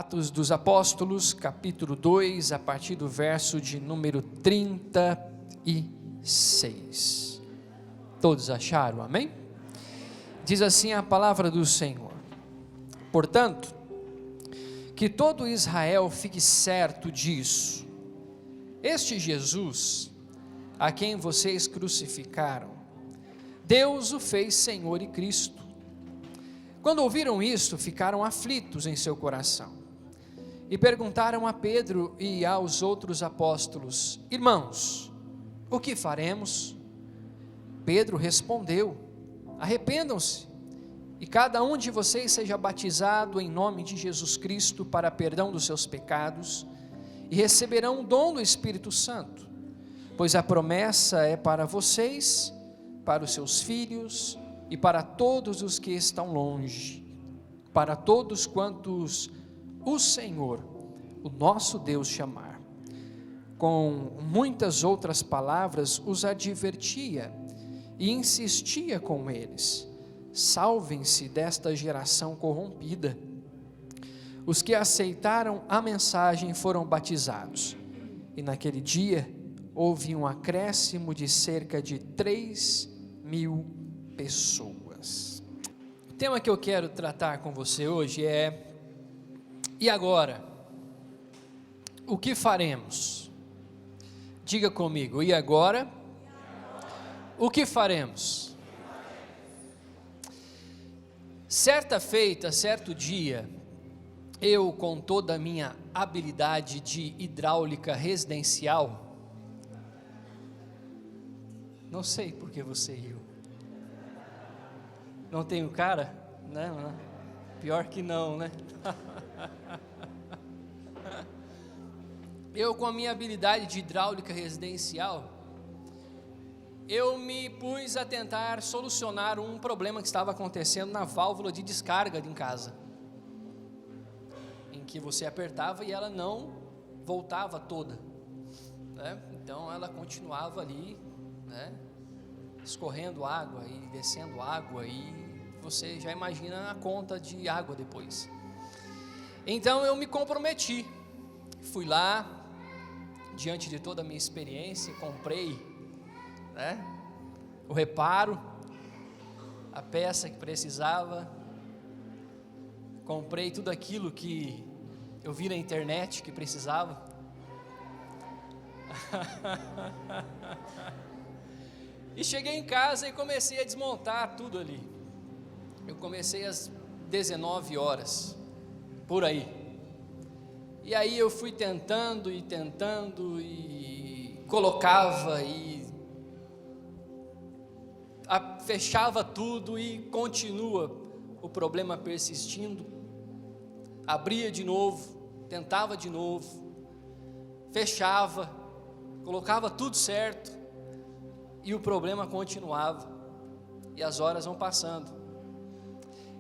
Atos dos Apóstolos, capítulo 2, a partir do verso de número 36. Todos acharam, amém? Diz assim a palavra do Senhor: portanto, que todo Israel fique certo disso, este Jesus, a quem vocês crucificaram, Deus o fez Senhor e Cristo. Quando ouviram isto, ficaram aflitos em seu coração, e perguntaram a Pedro e aos outros apóstolos: irmãos, o que faremos? Pedro respondeu: arrependam-se, e cada um de vocês seja batizado em nome de Jesus Cristo para perdão dos seus pecados, e receberão o dom do Espírito Santo, pois a promessa é para vocês, para os seus filhos e para todos os que estão longe, para todos quantos o Senhor, o nosso Deus, chamar. Com muitas outras palavras os advertia e insistia com eles: salvem-se desta geração corrompida. Os que aceitaram a mensagem foram batizados, e naquele dia houve um acréscimo de cerca de 3.000 pessoas. O tema que eu quero tratar com você hoje é: e agora? O que faremos? Diga comigo: e agora? O que faremos? Certa feita, certo dia, eu, com toda a minha habilidade de hidráulica residencial, não sei porque você riu. Não tenho cara? Né? Pior que não, né? Eu, com a minha habilidade de hidráulica residencial, eu me pus a tentar solucionar um problema que estava acontecendo na válvula de descarga em casa, em que você apertava e ela não voltava toda, né? Então ela continuava ali, né? Escorrendo água e descendo água, e você já imagina a conta de água depois. Então eu me comprometi, fui lá, diante de toda a minha experiência, comprei, né, o reparo, a peça que precisava, comprei tudo aquilo que eu vi na internet que precisava. E cheguei em casa e comecei a desmontar tudo ali. Eu comecei às 19 horas, por aí. E aí eu fui tentando e colocava e fechava tudo e continua o problema persistindo. Abria de novo, tentava de novo, fechava, colocava tudo certo. E o problema continuava, e as horas vão passando,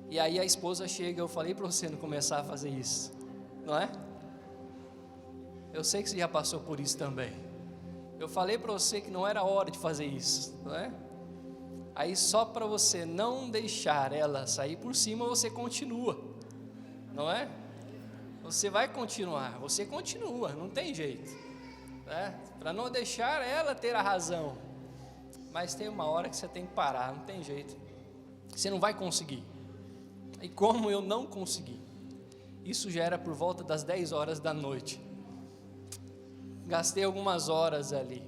e aí a esposa chega: eu falei para você não começar a fazer isso, não é? Eu sei que você já passou por isso também. Eu falei para você que não era hora de fazer isso, não é? Aí só para você não deixar ela sair por cima, você continua, não é? Você vai continuar, você continua, não tem jeito, né? Para não deixar ela ter a razão. Mas tem uma hora que você tem que parar, não tem jeito, você não vai conseguir. E como eu não consegui, isso já era por volta das 10 horas da noite, gastei algumas horas ali,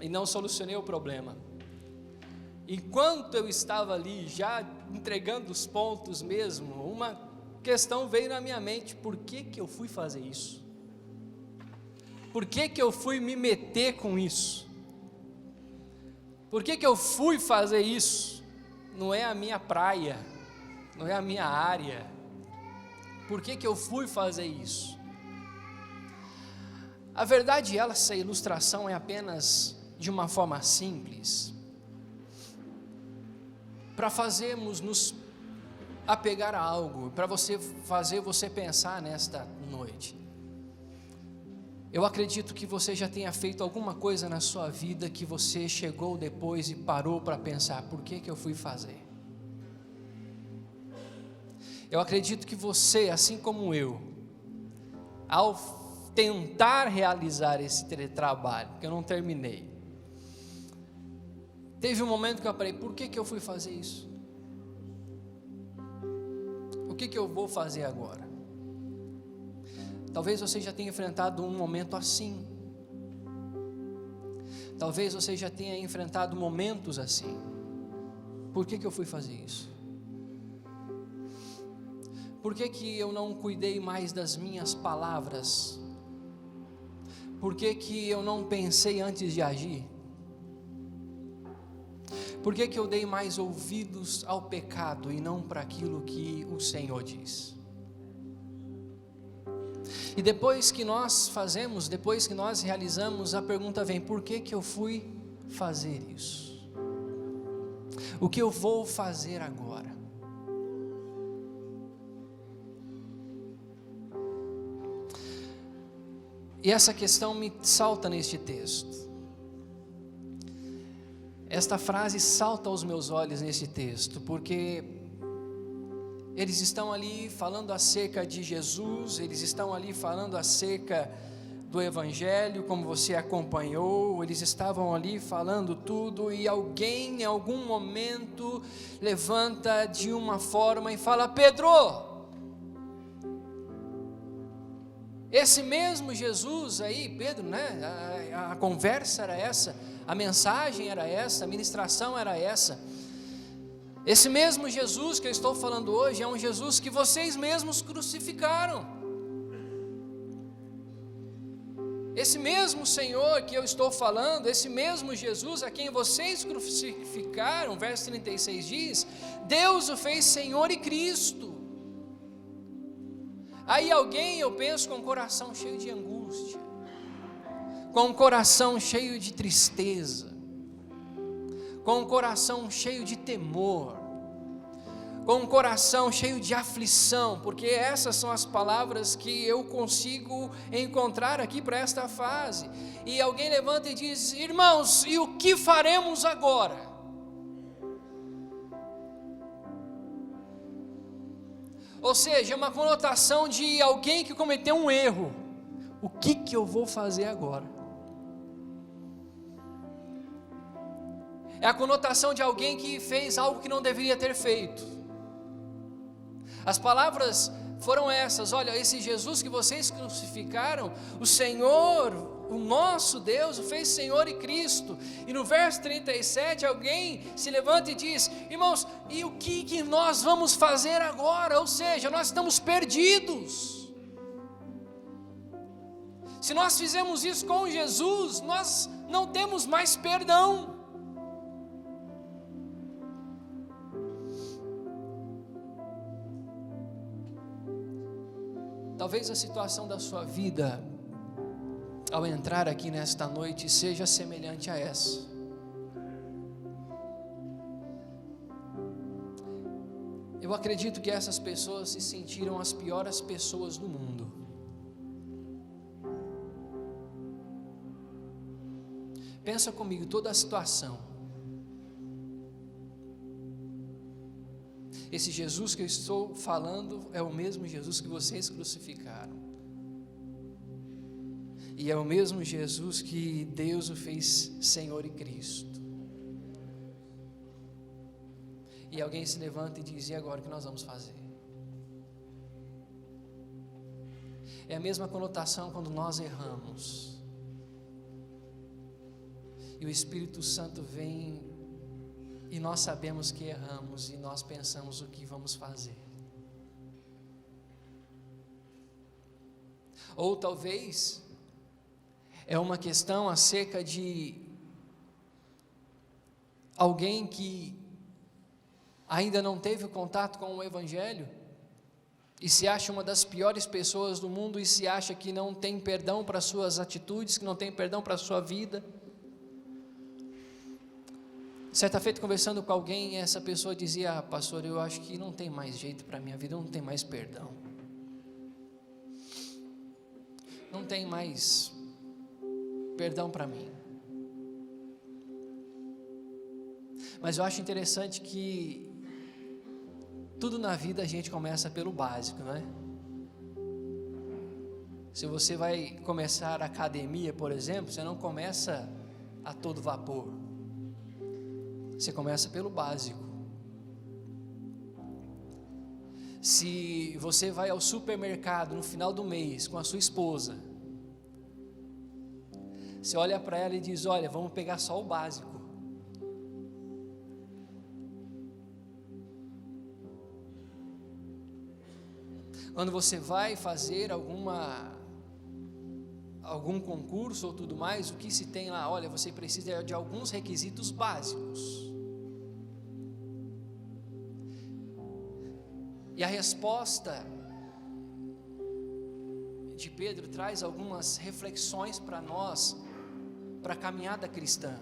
e não solucionei o problema. Enquanto eu estava ali, já entregando os pontos mesmo, uma questão veio na minha mente: por que eu fui fazer isso? Por que eu fui me meter com isso? Por que eu fui fazer isso? Não é a minha praia, não é a minha área. Por que eu fui fazer isso? A verdade, essa ilustração é apenas de uma forma simples, para fazermos nos apegar a algo, para fazer você pensar nesta noite. Eu acredito que você já tenha feito alguma coisa na sua vida que você chegou depois e parou para pensar: por que eu fui fazer? Eu acredito que você, assim como eu, ao tentar realizar esse trabalho, que eu não terminei, teve um momento que eu falei, por que eu fui fazer isso? O que eu vou fazer agora? Talvez você já tenha enfrentado um momento assim. Talvez você já tenha enfrentado momentos assim. Por que eu fui fazer isso? Por que eu não cuidei mais das minhas palavras? Por que eu não pensei antes de agir? Por que eu dei mais ouvidos ao pecado e não para aquilo que o Senhor diz? E depois que nós fazemos, depois que nós realizamos, a pergunta vem, por que eu fui fazer isso? O que eu vou fazer agora? E essa questão me salta neste texto. Esta frase salta aos meus olhos nesse texto, porque eles estão ali falando acerca de Jesus, eles estão ali falando acerca do Evangelho, como você acompanhou, eles estavam ali falando tudo, e alguém em algum momento levanta de uma forma e fala, Pedro, esse mesmo Jesus aí, Pedro, né? A conversa era essa, a mensagem era essa, a ministração era essa. Esse mesmo Jesus que eu estou falando hoje é um Jesus que vocês mesmos crucificaram. Esse mesmo Senhor que eu estou falando, esse mesmo Jesus a quem vocês crucificaram, verso 36 diz, Deus o fez Senhor e Cristo. Aí alguém, eu penso, com o coração cheio de angústia, com o coração cheio de tristeza, com o coração cheio de temor, com o coração cheio de aflição, porque essas são as palavras que eu consigo encontrar aqui para esta fase. E alguém levanta e diz, irmãos, e o que faremos agora? Ou seja, uma conotação de alguém que cometeu um erro. O que eu vou fazer agora? É a conotação de alguém que fez algo que não deveria ter feito. As palavras foram essas, olha, esse Jesus que vocês crucificaram, o Senhor, o nosso Deus, o fez Senhor e Cristo. E no verso 37, alguém se levanta e diz, irmãos, e o que nós vamos fazer agora? Ou seja, nós estamos perdidos. Se nós fizemos isso com Jesus, nós não temos mais perdão. Talvez a situação da sua vida, ao entrar aqui nesta noite, seja semelhante a essa. Eu acredito que essas pessoas se sentiram as piores pessoas do mundo. Pensa comigo, toda a situação. Esse Jesus que eu estou falando é o mesmo Jesus que vocês crucificaram. E é o mesmo Jesus que Deus o fez Senhor e Cristo. E alguém se levanta e diz, e agora o que nós vamos fazer? É a mesma conotação quando nós erramos. E o Espírito Santo vem e nós sabemos que erramos e nós pensamos o que vamos fazer. Ou talvez é uma questão acerca de alguém que ainda não teve contato com o Evangelho e se acha uma das piores pessoas do mundo e se acha que não tem perdão para suas atitudes, que não tem perdão para a sua vida. Certa feita, conversando com alguém, essa pessoa dizia, pastor, eu acho que não tem mais jeito para a minha vida, não tem mais perdão. Não tem mais perdão para mim. Mas eu acho interessante que Tudo na vida a gente começa pelo básico, não é? Se você vai começar a academia, por exemplo, você não começa a todo vapor. Você começa pelo básico. Se você vai ao supermercado no final do mês com a sua esposa, você olha para ela e diz: olha, vamos pegar só o básico. Quando você vai fazer algum concurso ou tudo mais, o que se tem lá? Olha, você precisa de alguns requisitos básicos. E a resposta de Pedro traz algumas reflexões para nós, para a caminhada cristã.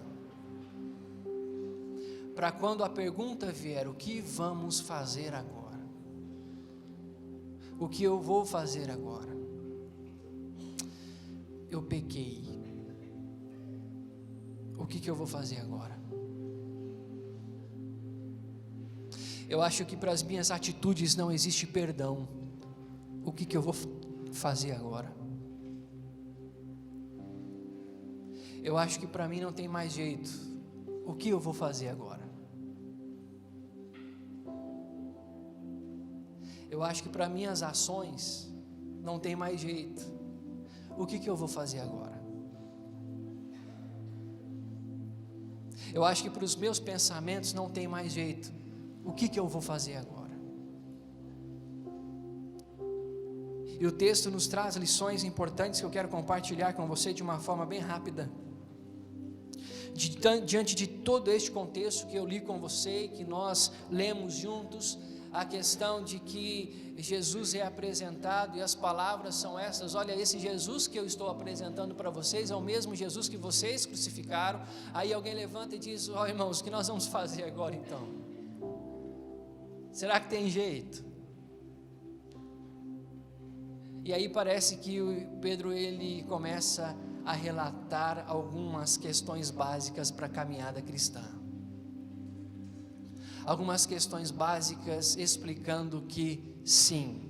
Para quando a pergunta vier: o que vamos fazer agora? O que eu vou fazer agora? Eu pequei. O que eu vou fazer agora? Eu acho que para as minhas atitudes não existe perdão. O que eu vou fazer agora? Eu acho que para mim não tem mais jeito. O que eu vou fazer agora? Eu acho que para minhas ações não tem mais jeito. O que eu vou fazer agora? Eu acho que para os meus pensamentos não tem mais jeito. O que eu vou fazer agora? E o texto nos traz lições importantes que eu quero compartilhar com você de uma forma bem rápida. Diante de todo este contexto que eu li com você e que nós lemos juntos, a questão de que Jesus é apresentado e as palavras são essas: olha, esse Jesus que eu estou apresentando para vocês é o mesmo Jesus que vocês crucificaram. Aí alguém levanta e diz: ó, irmãos, o que nós vamos fazer agora então? Será que tem jeito? E aí parece que o Pedro ele começa a relatar algumas questões básicas para a caminhada cristã. Algumas questões básicas explicando que sim,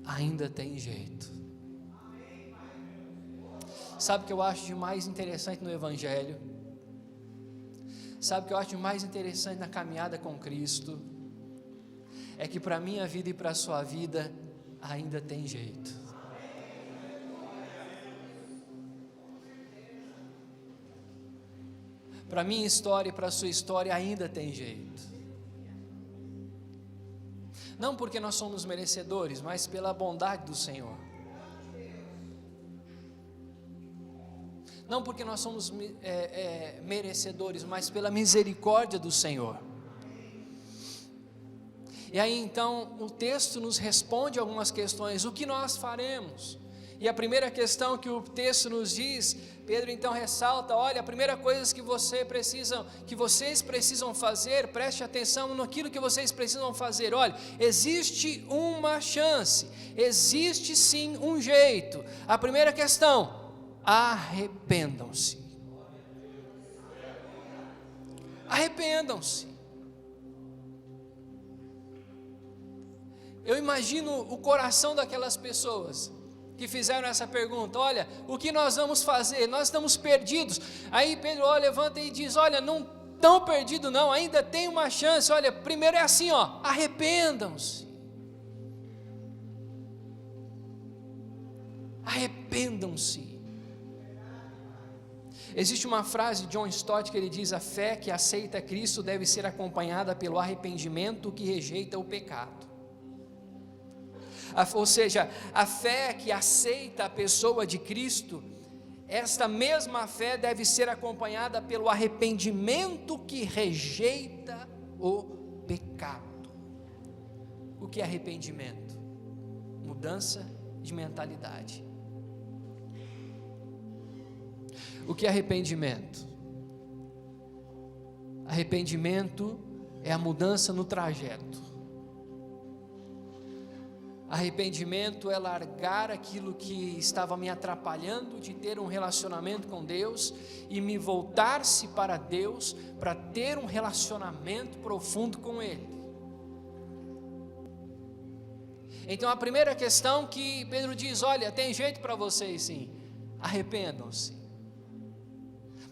ainda tem jeito. Sabe o que eu acho de mais interessante no Evangelho? Sabe o que eu acho de mais interessante na caminhada com Cristo? É que para a minha vida e para a sua vida ainda tem jeito. Para a minha história e para a sua história ainda tem jeito. Não porque nós somos merecedores, mas pela bondade do Senhor. Não porque nós somos merecedores, mas pela misericórdia do Senhor. E aí então o texto nos responde algumas questões: o que nós faremos? E a primeira questão que o texto nos diz, Pedro então ressalta: olha, a primeira coisa que vocês precisam fazer, preste atenção naquilo que vocês precisam fazer. Olha, existe uma chance, existe sim um jeito. A primeira questão: arrependam-se. Arrependam-se. Eu imagino o coração daquelas pessoas que fizeram essa pergunta: olha, o que nós vamos fazer? Nós estamos perdidos. Aí Pedro levanta e diz: olha, não estão perdidos não, ainda tem uma chance. Olha, primeiro é assim, arrependam-se. Arrependam-se. Existe uma frase de John Stott que ele diz: a fé que aceita Cristo deve ser acompanhada pelo arrependimento que rejeita o pecado. Ou seja, a fé que aceita a pessoa de Cristo, esta mesma fé deve ser acompanhada pelo arrependimento que rejeita o pecado. O que é arrependimento? Mudança de mentalidade. O que é arrependimento? Arrependimento é a mudança no trajeto. Arrependimento é largar aquilo que estava me atrapalhando de ter um relacionamento com Deus e me voltar-se para Deus para ter um relacionamento profundo com Ele. Então a primeira questão que Pedro diz: olha, tem jeito para vocês sim, arrependam-se.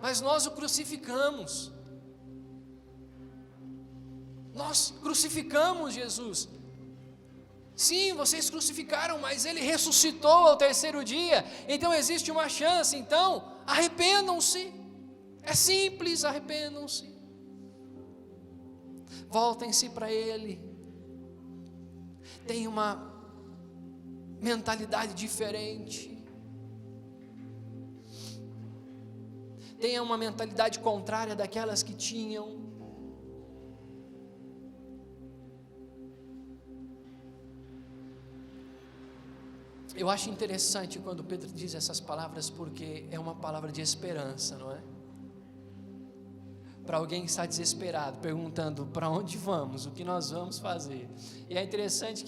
Mas nós o crucificamos, nós crucificamos Jesus. Sim, vocês crucificaram, mas Ele ressuscitou ao terceiro dia, então existe uma chance, então arrependam-se, é simples, arrependam-se, voltem-se para Ele, tenham uma mentalidade diferente, tenham uma mentalidade contrária daquelas que tinham. Eu acho interessante quando Pedro diz essas palavras, porque é uma palavra de esperança, não é? Para alguém que está desesperado, perguntando para onde vamos, o que nós vamos fazer. E é interessante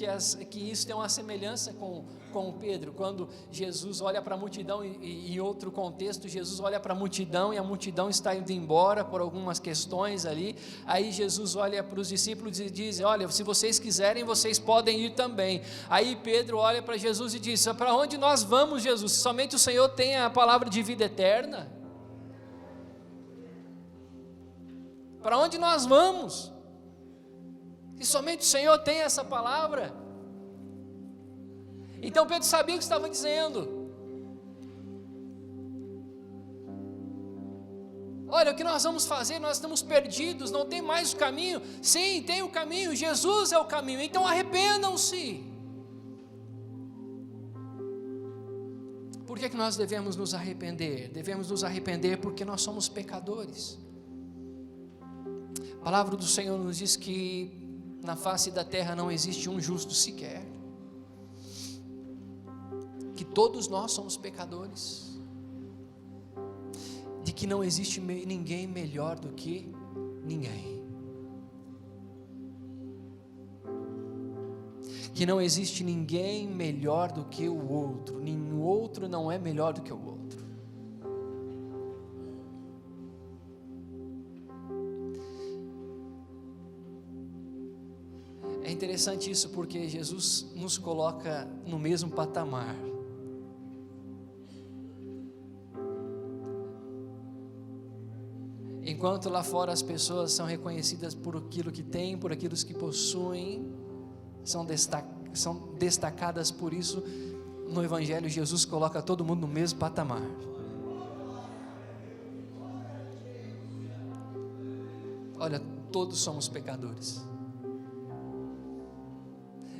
que isso tem uma semelhança com Pedro, quando Jesus olha para a multidão, e em outro contexto, Jesus olha para a multidão, e a multidão está indo embora por algumas questões ali, aí Jesus olha para os discípulos e diz: olha, se vocês quiserem, vocês podem ir também. Aí Pedro olha para Jesus e diz: para onde nós vamos, Jesus? Somente o Senhor tem a palavra de vida eterna. Para onde nós vamos? E somente o Senhor tem essa palavra. Então Pedro sabia o que estava dizendo. Olha, o que nós vamos fazer? Nós estamos perdidos, não tem mais o caminho. Sim, tem o caminho, Jesus é o caminho, então arrependam-se. Por que nós devemos nos arrepender? Devemos nos arrepender porque nós somos pecadores. A palavra do Senhor nos diz que na face da terra não existe um justo sequer, que todos nós somos pecadores, de que não existe ninguém melhor do que ninguém, que não existe ninguém melhor do que o outro, nenhum outro não é melhor do que o outro. É interessante isso, porque Jesus nos coloca no mesmo patamar. Enquanto lá fora as pessoas são reconhecidas por aquilo que têm, por aquilo que possuem, são destacadas por isso, no Evangelho Jesus coloca todo mundo no mesmo patamar. Olha, todos somos pecadores.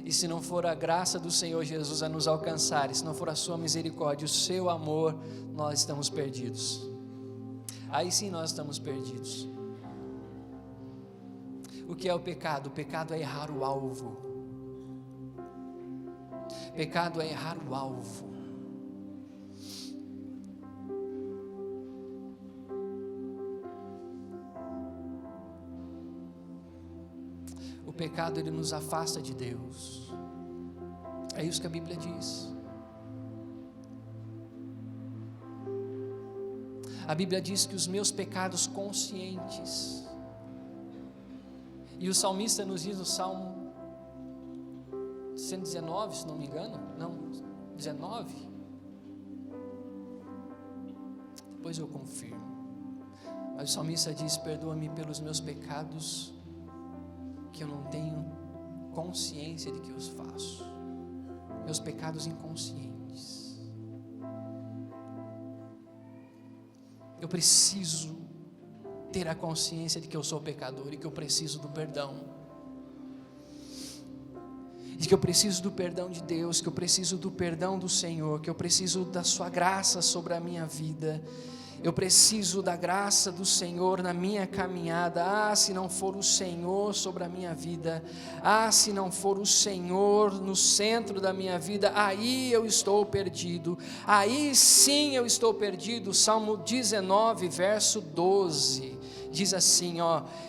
E se não for a graça do Senhor Jesus a nos alcançar, e se não for a sua misericórdia, o seu amor, nós estamos perdidos. Aí sim nós estamos perdidos. O que é o pecado? O pecado é errar o alvo. Pecado é errar o alvo. O pecado, ele nos afasta de Deus. É isso que a Bíblia diz. A Bíblia diz que os meus pecados conscientes, e o salmista nos diz no Salmo 119, se não me engano, não, 19, depois eu confirmo, mas o salmista diz: perdoa-me pelos meus pecados, que eu não tenho consciência de que os faço, meus pecados inconscientes. Eu preciso ter a consciência de que eu sou pecador e que eu preciso do perdão, de que eu preciso do perdão de Deus, que eu preciso do perdão do Senhor, que eu preciso da sua graça sobre a minha vida. Eu preciso da graça do Senhor na minha caminhada. Se não for o Senhor sobre a minha vida, se não for o Senhor no centro da minha vida, aí eu estou perdido, aí sim eu estou perdido. Salmo 19, verso 12, diz assim,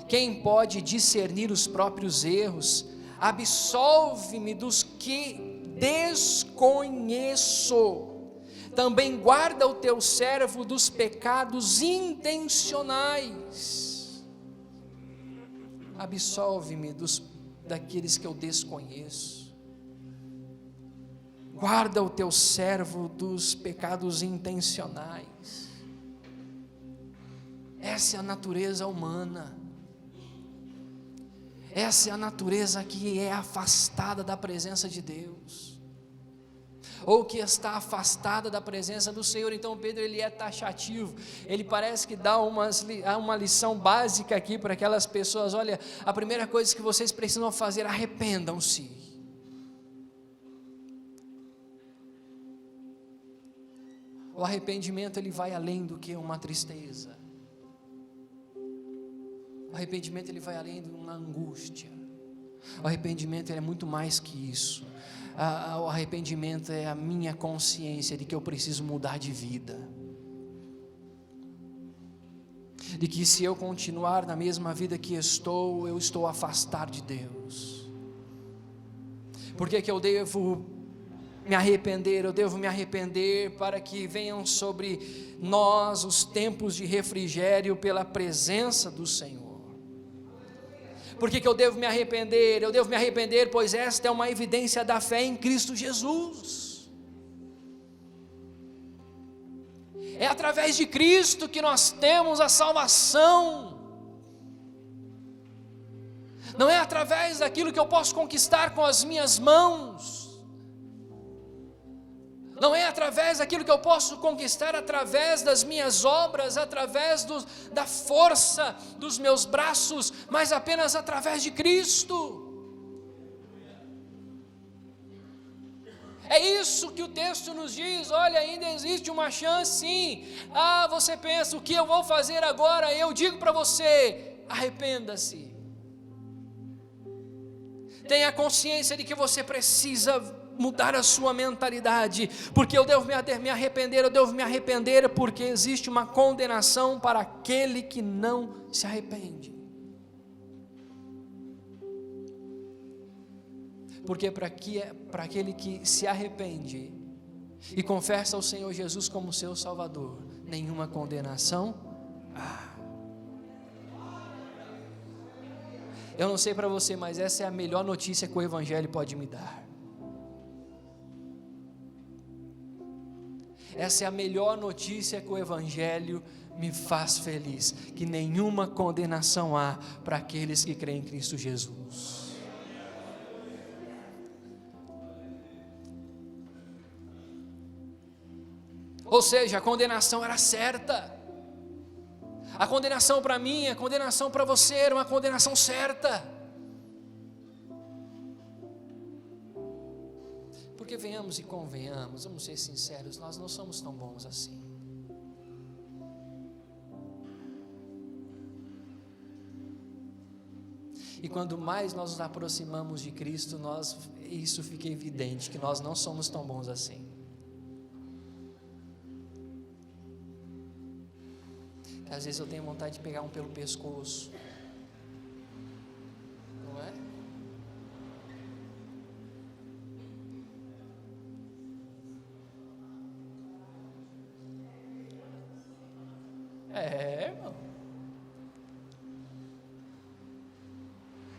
quem pode discernir os próprios erros? Absolve-me dos que desconheço. Também guarda o teu servo dos pecados intencionais. Absolve-me daqueles que eu desconheço. guarda o teu servo dos pecados intencionais. Essa é a natureza humana. Essa é a natureza que é afastada da presença de Deus, ou que está afastada da presença do Senhor. Então Pedro, ele é taxativo, ele parece que dá uma lição básica aqui para aquelas pessoas. Olha, a primeira coisa que vocês precisam fazer, arrependam-se. O arrependimento, ele vai além do que uma tristeza. O arrependimento, ele vai além de uma angústia. O arrependimento, ele é muito mais que isso. O arrependimento é a minha consciência de que eu preciso mudar de vida, de que se eu continuar na mesma vida que estou, eu estou afastado de Deus. Por que eu devo me arrepender? Eu devo me arrepender para que venham sobre nós os tempos de refrigério pela presença do Senhor. Por que eu devo me arrepender? Eu devo me arrepender, pois esta é uma evidência da fé em Cristo Jesus. É através de Cristo que nós temos a salvação. Não é através daquilo que eu posso conquistar com as minhas mãos. Não é através daquilo que eu posso conquistar através das minhas obras, através da força dos meus braços, mas apenas através de Cristo. É isso que o texto nos diz. Olha, ainda existe uma chance, sim. Você pensa, o que eu vou fazer agora? Eu digo para você, arrependa-se. Tenha consciência de que você precisa mudar a sua mentalidade, porque eu devo me arrepender, porque existe uma condenação para aquele que não se arrepende. Porque para aquele que se arrepende e confessa o Senhor Jesus como seu Salvador, nenhuma condenação há. Eu não sei para você, mas essa é a melhor notícia que o Evangelho pode me dar. Essa é a melhor notícia que o Evangelho me faz feliz, que nenhuma condenação há para aqueles que creem em Cristo Jesus. Ou seja, a condenação era certa. A condenação para mim, a condenação para você era uma condenação certa. Porque venhamos e convenhamos, vamos ser sinceros, nós não somos tão bons assim. E quando mais nós nos aproximamos de Cristo, isso fica evidente, que nós não somos tão bons assim. Às vezes eu tenho vontade de pegar um pelo pescoço, não é? Irmão.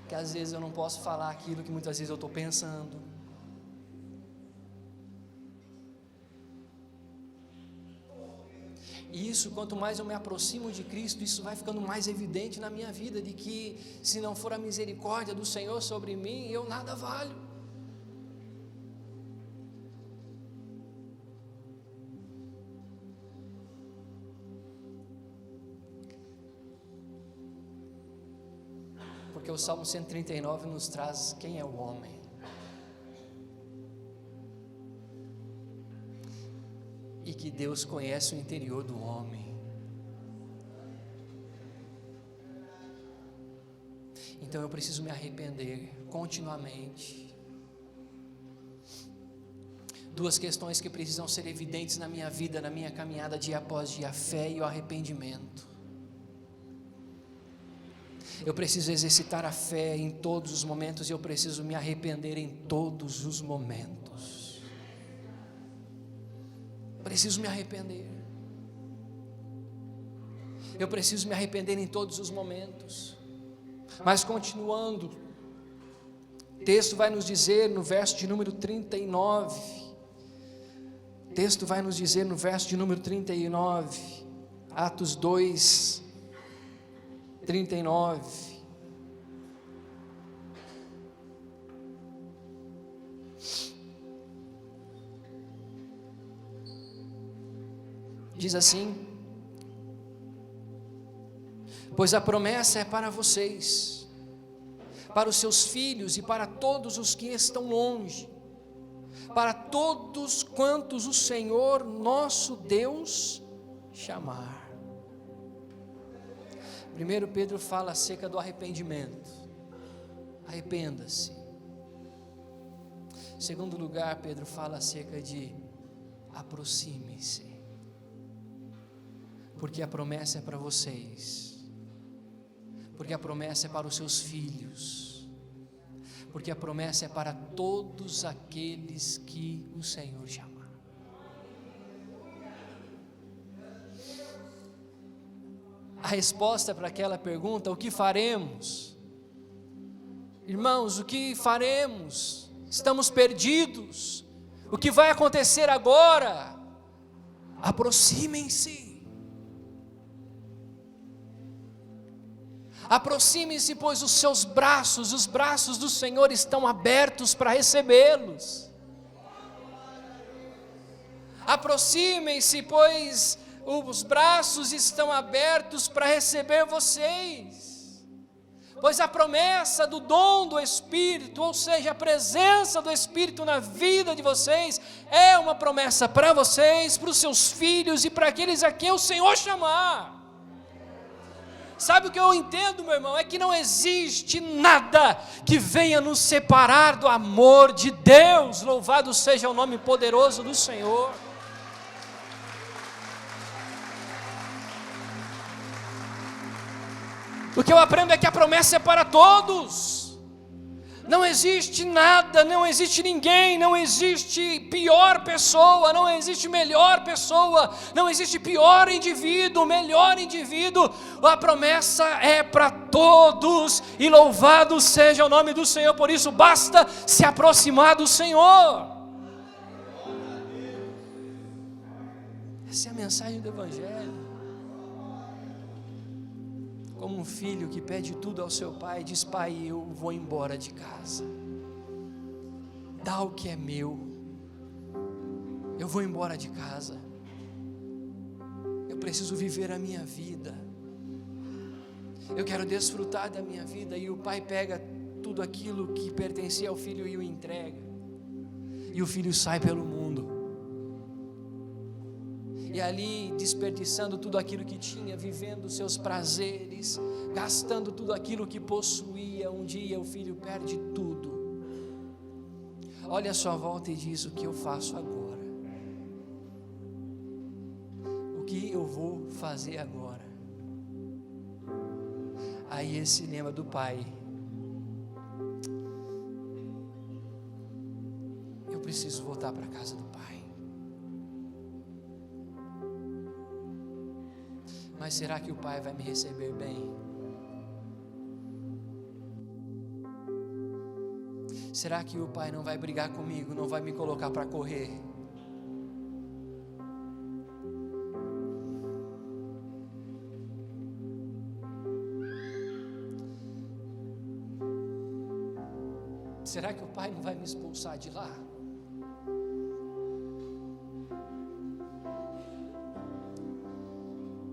Que às vezes eu não posso falar aquilo que muitas vezes eu estou pensando. E isso, quanto mais eu me aproximo de Cristo, isso vai ficando mais evidente na minha vida, de que se não for a misericórdia do Senhor sobre mim, eu nada valho. Porque o Salmo 139 nos traz quem é o homem. E que Deus conhece o interior do homem. Então eu preciso me arrepender continuamente. Duas questões que precisam ser evidentes na minha vida, na minha caminhada dia após dia: a fé e o arrependimento. Eu preciso exercitar a fé em todos os momentos e eu preciso me arrepender em todos os momentos. Preciso me arrepender. Eu preciso me arrepender em todos os momentos. Mas continuando, o texto vai nos dizer no verso de número 39, texto vai nos dizer no verso de número 39, Atos 2, 39. Diz assim: pois a promessa é para vocês, para os seus filhos e para todos os que estão longe, para todos quantos o Senhor nosso Deus chamar. Primeiro Pedro fala acerca do arrependimento. Arrependa-se. Segundo lugar, Pedro fala acerca de aproxime-se, porque a promessa é para vocês, porque a promessa é para os seus filhos, porque a promessa é para todos aqueles que o Senhor chamar. A resposta para aquela pergunta, o que faremos? Irmãos, o que faremos? Estamos perdidos. O que vai acontecer agora? Aproximem-se. Aproxime-se, pois os seus braços, os braços do Senhor estão abertos para recebê-los. Aproximem-se, pois os braços estão abertos para receber vocês. Pois a promessa do dom do Espírito, ou seja, a presença do Espírito na vida de vocês, é uma promessa para vocês, para os seus filhos e para aqueles a quem o Senhor chamar. Sabe o que eu entendo, meu irmão? É que não existe nada que venha nos separar do amor de Deus. Louvado seja o nome poderoso do Senhor. O que eu aprendo é que a promessa é para todos. Não existe nada, não existe ninguém, não existe pior pessoa, não existe melhor pessoa, não existe pior indivíduo, melhor indivíduo. A promessa é para todos e louvado seja o nome do Senhor. Por isso basta se aproximar do Senhor. Essa é a mensagem do Evangelho. Como um filho que pede tudo ao seu pai, diz: pai, eu vou embora de casa, dá o que é meu, eu vou embora de casa, eu preciso viver a minha vida, eu quero desfrutar da minha vida. E o pai pega tudo aquilo que pertencia ao filho e o entrega, e o filho sai pelo mundo, e ali desperdiçando tudo aquilo que tinha, vivendo seus prazeres, gastando tudo aquilo que possuía. Um dia o filho perde tudo, olha a sua volta e diz: o que eu faço agora? O que eu vou fazer agora? Aí ele se lembra do pai: eu preciso voltar para a casa do pai. Mas será que o pai vai me receber bem? Será que o pai não vai brigar comigo, não vai me colocar para correr? Será que o pai não vai me expulsar de lá?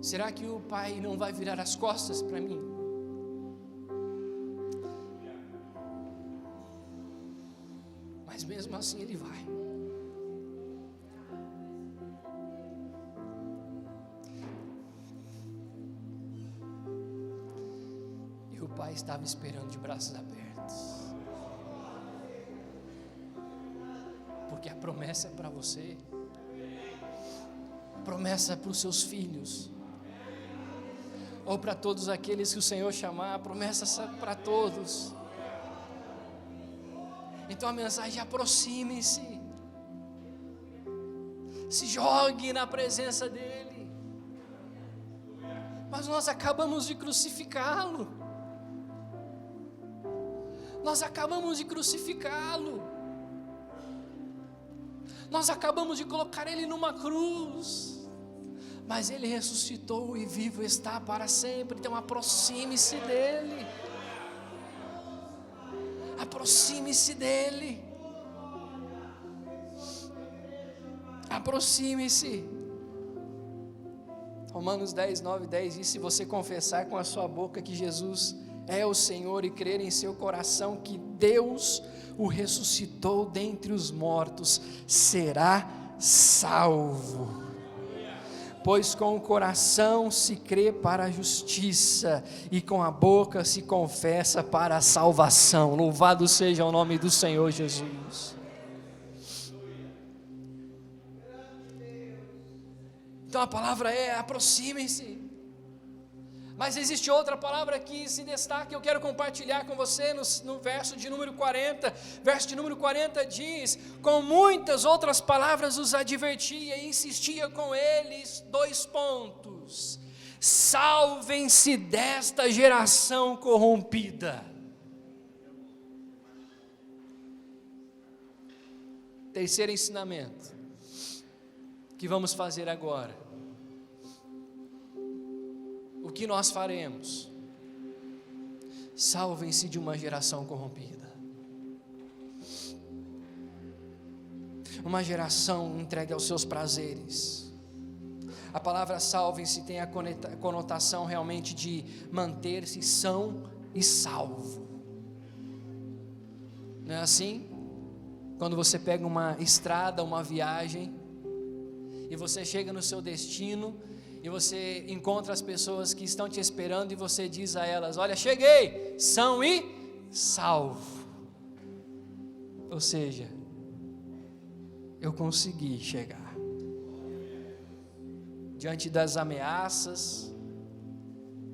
Será que o pai não vai virar as costas para mim? Mas mesmo assim ele vai. E o pai estava esperando de braços abertos. Porque a promessa é para você. A promessa é para os seus filhos. Ou para todos aqueles que o Senhor chamar, a promessa é para todos. Então a mensagem é: aproxime-se, se jogue na presença dEle. Mas nós acabamos de crucificá-lo. Nós acabamos de colocar Ele numa cruz, mas Ele ressuscitou e vivo está para sempre. Então aproxime-se dEle. Aproxime-se dEle. Aproxime-se. Romanos 10, 9 e 10 diz: se você confessar com a sua boca que Jesus é o Senhor e crer em seu coração que Deus o ressuscitou dentre os mortos, será salvo. Pois com o coração se crê para a justiça e com a boca se confessa para a salvação. Louvado seja o nome do Senhor Jesus. Então a palavra é: aproximem-se. Mas existe outra palavra que se destaca, eu quero compartilhar com você no verso de número 40. Verso de número 40 diz: com muitas outras palavras os advertia e insistia com eles, 2 pontos: salvem-se desta geração corrompida. Terceiro ensinamento que vamos fazer agora. O que nós faremos? Salvem-se de uma geração corrompida. Uma geração entregue aos seus prazeres. A palavra salvem-se tem a conotação realmente de manter-se são e salvo. Não é assim? Quando você pega uma estrada, uma viagem, e você chega no seu destino, e você encontra as pessoas que estão te esperando, e você diz a elas: olha, cheguei, são e salvo. Ou seja, eu consegui chegar. Diante das ameaças,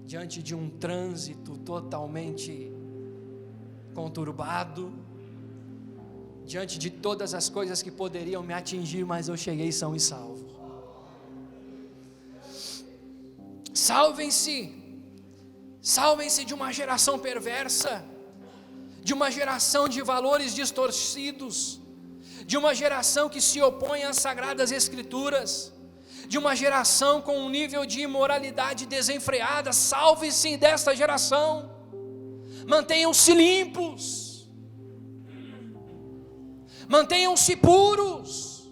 diante de um trânsito totalmente conturbado, diante de todas as coisas que poderiam me atingir, mas eu cheguei são e salvo. Salvem-se, salvem-se de uma geração perversa, de uma geração de valores distorcidos, de uma geração que se opõe às sagradas escrituras, de uma geração com um nível de imoralidade desenfreada. Salve-se desta geração, mantenham-se limpos, mantenham-se puros,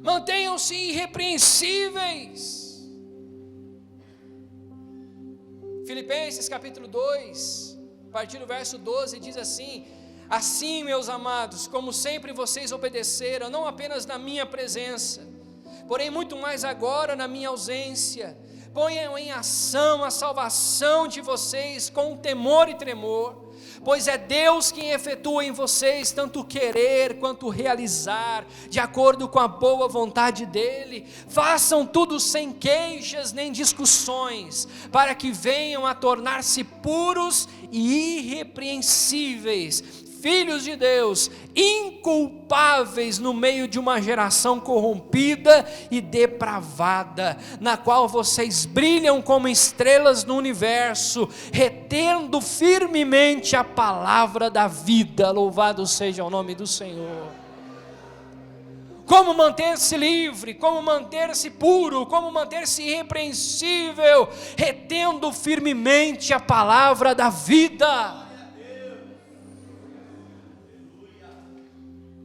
mantenham-se irrepreensíveis. Filipenses capítulo 2, a partir do verso 12, diz assim: assim, meus amados, como sempre vocês obedeceram, não apenas na minha presença, porém muito mais agora na minha ausência, ponham em ação a salvação de vocês com temor e tremor, pois é Deus quem efetua em vocês tanto o querer quanto o realizar, de acordo com a boa vontade dEle. Façam tudo sem queixas nem discussões, para que venham a tornar-se puros e irrepreensíveis, filhos de Deus, inculpáveis no meio de uma geração corrompida e depravada, na qual vocês brilham como estrelas no universo, retendo firmemente a palavra da vida. Louvado seja o nome do Senhor. Como manter-se livre, como manter-se puro, como manter-se irrepreensível, retendo firmemente a palavra da vida.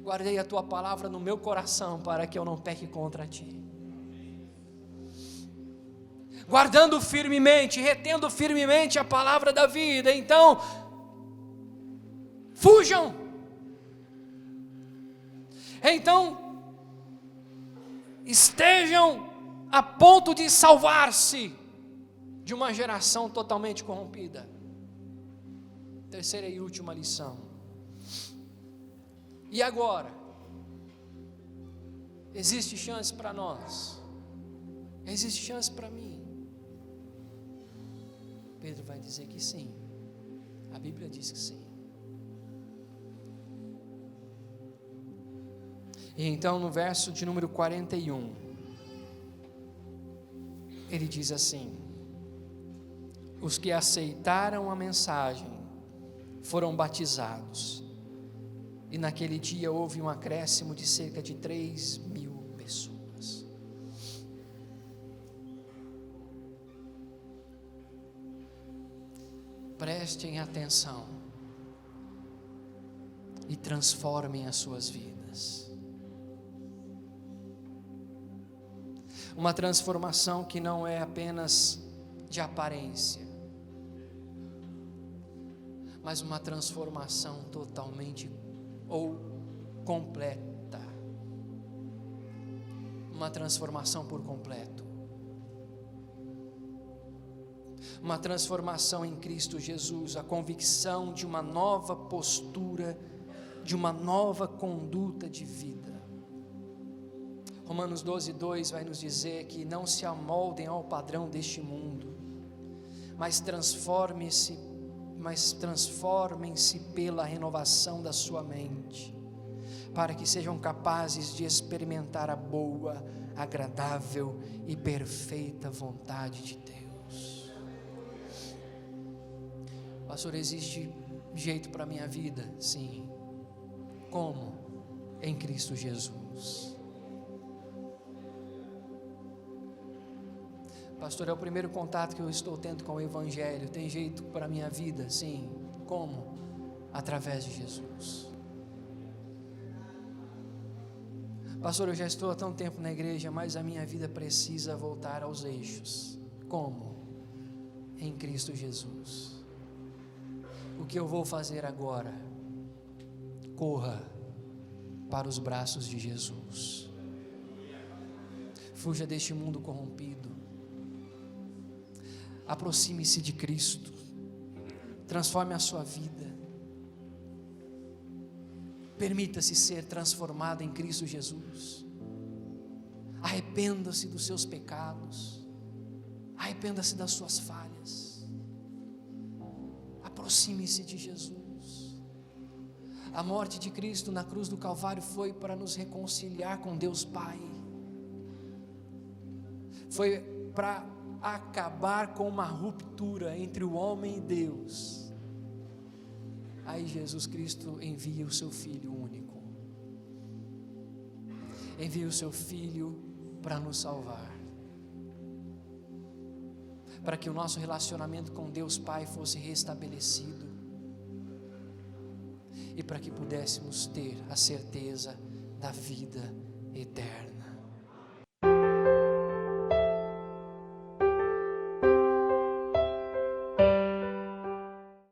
Guardei a tua palavra no meu coração para que eu não peque contra ti. Guardando firmemente, retendo firmemente a palavra da vida. Então, fujam. Então, estejam a ponto de salvar-se de uma geração totalmente corrompida. Terceira e última lição. E agora? Existe chance para nós? Existe chance para mim? Pedro vai dizer que sim. A Bíblia diz que sim. E então no verso de número 41, ele diz assim: os que aceitaram a mensagem foram batizados, E naquele dia houve um acréscimo de cerca de 3.000 pessoas. Prestem atenção e transformem as suas vidas. Uma transformação que não é apenas de aparência, mas uma transformação totalmente ou completa. Uma transformação por completo. Uma transformação em Cristo Jesus, a convicção de uma nova postura, de uma nova conduta de vida. Romanos 12:2 vai nos dizer que não se amoldem ao padrão deste mundo, mas transformem-se pela renovação da sua mente, para que sejam capazes de experimentar a boa, agradável e perfeita vontade de Deus. Pastor, existe jeito para a minha vida? Sim. Como? Em Cristo Jesus. Pastor, é o primeiro contato que eu estou tendo com o Evangelho. Tem jeito para a minha vida? Sim. Como? Através de Jesus. Pastor, eu já estou há tanto tempo na igreja, mas a minha vida precisa voltar aos eixos. Como? Em Cristo Jesus. O que eu vou fazer agora? Corra para os braços de Jesus. Fuja deste mundo corrompido. Aproxime-se de Cristo. Transforme a sua vida. Permita-se ser transformado em Cristo Jesus. Arrependa-se dos seus pecados. Arrependa-se das suas falhas. Aproxime-se de Jesus. A morte de Cristo na cruz do Calvário foi para nos reconciliar com Deus Pai. Foi para acabar com uma ruptura entre o homem e Deus. Aí Jesus Cristo envia o seu Filho único. Envia o seu Filho para nos salvar. Para que o nosso relacionamento com Deus Pai fosse restabelecido. E para que pudéssemos ter a certeza da vida eterna.